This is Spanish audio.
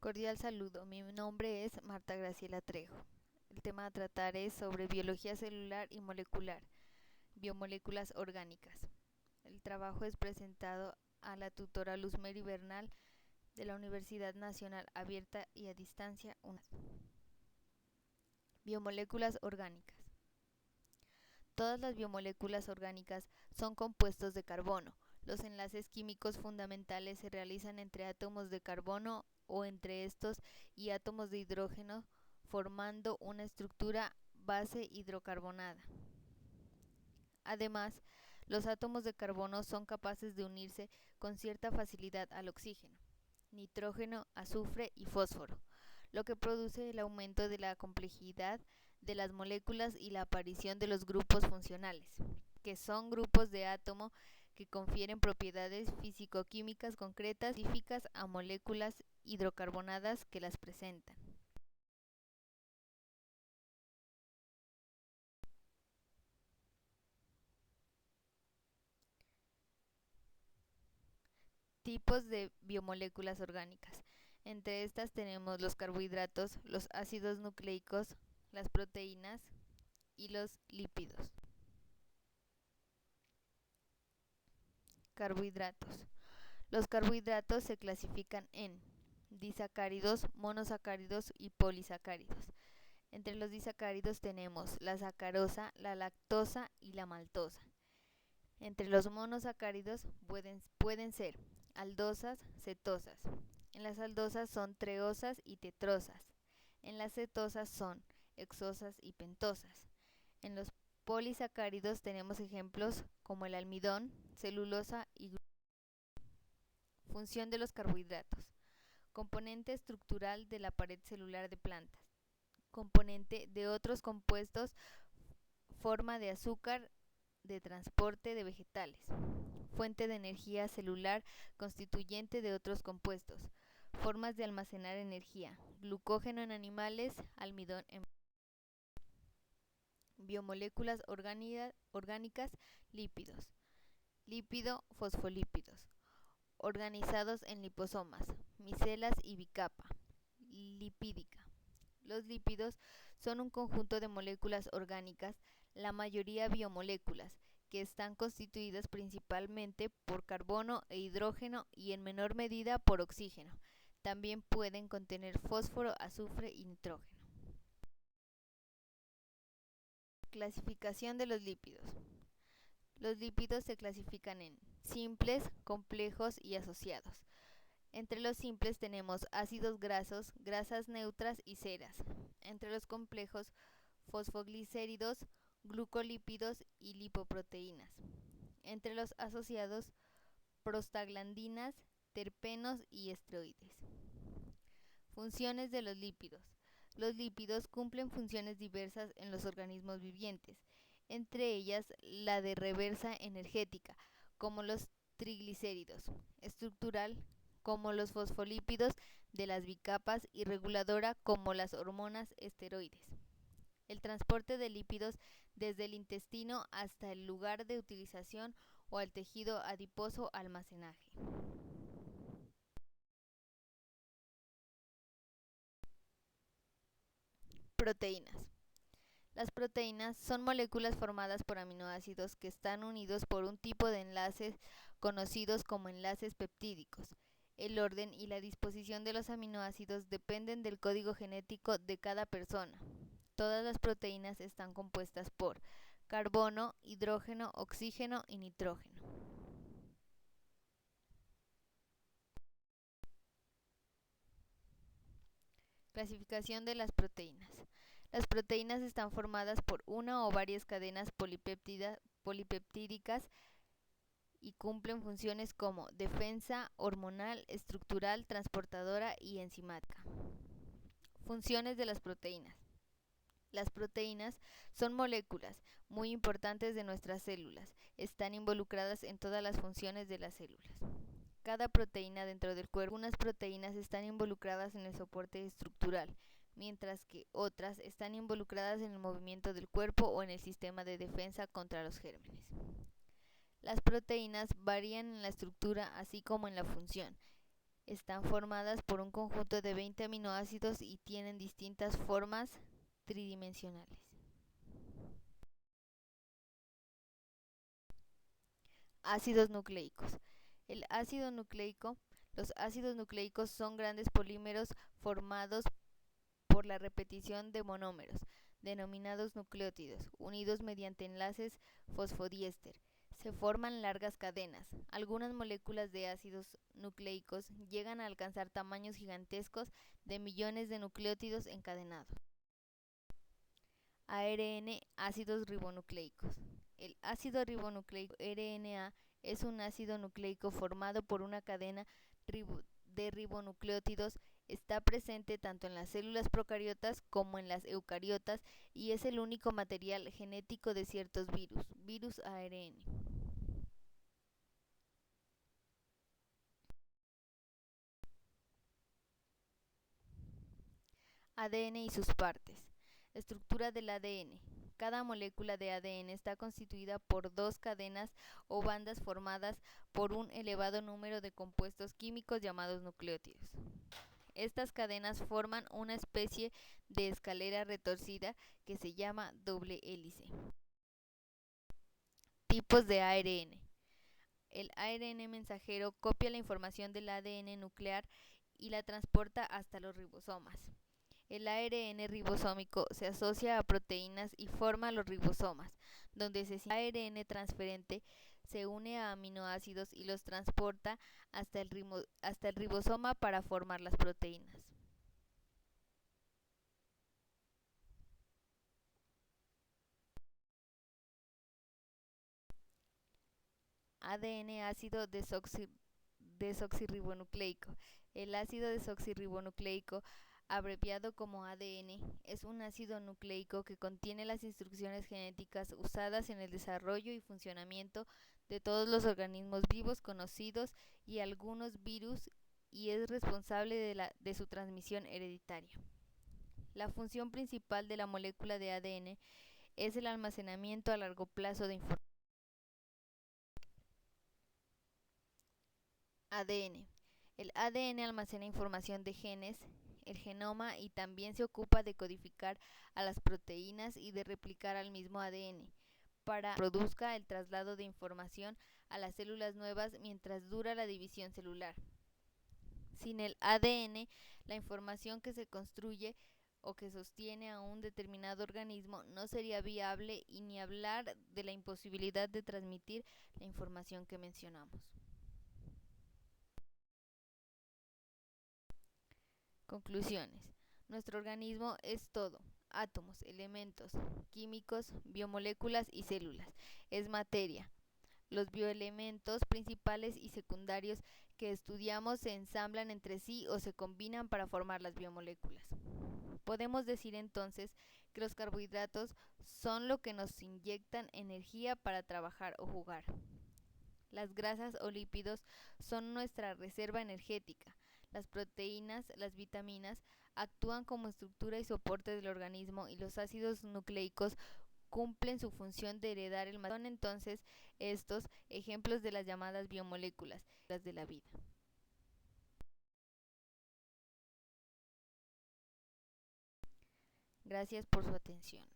Cordial saludo, mi nombre es Marta Graciela Trejo. El tema a tratar es sobre biología celular y molecular, biomoléculas orgánicas. El trabajo es presentado a la tutora Luz Mary Bernal de la Universidad Nacional Abierta y a Distancia UNAD. Biomoléculas orgánicas. Todas las biomoléculas orgánicas son compuestos de carbono. Los enlaces químicos fundamentales se realizan entre átomos de carbono o entre estos y átomos de hidrógeno, formando una estructura base hidrocarbonada. Además, los átomos de carbono son capaces de unirse con cierta facilidad al oxígeno, nitrógeno, azufre y fósforo, lo que produce el aumento de la complejidad de las moléculas y la aparición de los grupos funcionales, que son grupos de átomo que confieren propiedades físico-químicas concretas específicas a moléculas hidrocarbonadas que las presentan. Tipos de biomoléculas orgánicas. Entre estas tenemos los carbohidratos, los ácidos nucleicos, las proteínas y los lípidos. Carbohidratos. Los carbohidratos se clasifican en disacáridos, monosacáridos y polisacáridos. Entre los disacáridos tenemos la sacarosa, la lactosa y la maltosa. Entre los monosacáridos pueden ser aldosas, cetosas. En las aldosas son treosas y tetrosas. En las cetosas son hexosas y pentosas. En los polisacáridos tenemos ejemplos como el almidón, celulosa y glucosa. Función de los carbohidratos. Componente estructural de la pared celular de plantas. Componente de otros compuestos, forma de azúcar de transporte de vegetales. Fuente de energía celular constituyente de otros compuestos. Formas de almacenar energía. Glucógeno en animales, almidón en biomoléculas orgánicas, lípidos. Lípido-fosfolípidos. Organizados en liposomas, micelas y bicapa. Lipídica. Los lípidos son un conjunto de moléculas orgánicas, la mayoría biomoléculas, que están constituidas principalmente por carbono e hidrógeno y en menor medida por oxígeno. También pueden contener fósforo, azufre y nitrógeno. Clasificación de los lípidos. Los lípidos se clasifican en simples, complejos y asociados. Entre los simples tenemos ácidos grasos, grasas neutras y ceras. Entre los complejos, fosfoglicéridos, glucolípidos y lipoproteínas. Entre los asociados, prostaglandinas, terpenos y esteroides. Funciones de los lípidos. Los lípidos cumplen funciones diversas en los organismos vivientes, entre ellas la de reversa energética, como los triglicéridos, estructural, como los fosfolípidos de las bicapas y reguladora como las hormonas esteroides. El transporte de lípidos desde el intestino hasta el lugar de utilización o al tejido adiposo almacenaje. Proteínas. Las proteínas son moléculas formadas por aminoácidos que están unidos por un tipo de enlaces conocidos como enlaces peptídicos. El orden y la disposición de los aminoácidos dependen del código genético de cada persona. Todas las proteínas están compuestas por carbono, hidrógeno, oxígeno y nitrógeno. Clasificación de las proteínas. Las proteínas están formadas por una o varias cadenas polipeptídicas y cumplen funciones como defensa, hormonal, estructural, transportadora y enzimática. Funciones de las proteínas. Las proteínas son moléculas muy importantes de nuestras células. Están involucradas en todas las funciones de las células. Cada proteína dentro del cuerpo, algunas proteínas están involucradas en el soporte estructural, mientras que otras están involucradas en el movimiento del cuerpo o en el sistema de defensa contra los gérmenes. Las proteínas varían en la estructura así como en la función. Están formadas por un conjunto de 20 aminoácidos y tienen distintas formas tridimensionales. Ácidos nucleicos. Los ácidos nucleicos son grandes polímeros formados por la repetición de monómeros, denominados nucleótidos, unidos mediante enlaces fosfodiéster. Se forman largas cadenas. Algunas moléculas de ácidos nucleicos llegan a alcanzar tamaños gigantescos de millones de nucleótidos encadenados. ARN, ácidos ribonucleicos. El ácido ribonucleico RNA es un ácido nucleico formado por una cadena de ribonucleótidos. Está presente tanto en las células procariotas como en las eucariotas y es el único material genético de ciertos virus ARN. ADN y sus partes. Estructura del ADN. Cada molécula de ADN está constituida por dos cadenas o bandas formadas por un elevado número de compuestos químicos llamados nucleótidos. Estas cadenas forman una especie de escalera retorcida que se llama doble hélice. Tipos de ARN. El ARN mensajero copia la información del ADN nuclear y la transporta hasta los ribosomas. El ARN ribosómico se asocia a proteínas y forma los ribosomas, donde el ARN transferente se une a aminoácidos y los transporta hasta el ribosoma para formar las proteínas. ADN ácido desoxirribonucleico. El ácido desoxirribonucleico, abreviado como ADN, es un ácido nucleico que contiene las instrucciones genéticas usadas en el desarrollo y funcionamiento de todos los organismos vivos conocidos y algunos virus y es responsable de su transmisión hereditaria. La función principal de la molécula de ADN es el almacenamiento a largo plazo de información. ADN. El ADN almacena información de genes, el genoma y también se ocupa de codificar a las proteínas y de replicar al mismo ADN para que produzca el traslado de información a las células nuevas mientras dura la división celular. Sin el ADN, la información que se construye o que sostiene a un determinado organismo no sería viable y ni hablar de la imposibilidad de transmitir la información que mencionamos. Conclusiones. Nuestro organismo es todo: átomos, elementos químicos, biomoléculas y células. Es materia. Los bioelementos principales y secundarios que estudiamos se ensamblan entre sí o se combinan para formar las biomoléculas. Podemos decir entonces que los carbohidratos son lo que nos inyectan energía para trabajar o jugar. Las grasas o lípidos son nuestra reserva energética. Las proteínas, las vitaminas, actúan como estructura y soporte del organismo y los ácidos nucleicos cumplen su función de heredar el material. Son entonces estos ejemplos de las llamadas biomoléculas, las de la vida. Gracias por su atención.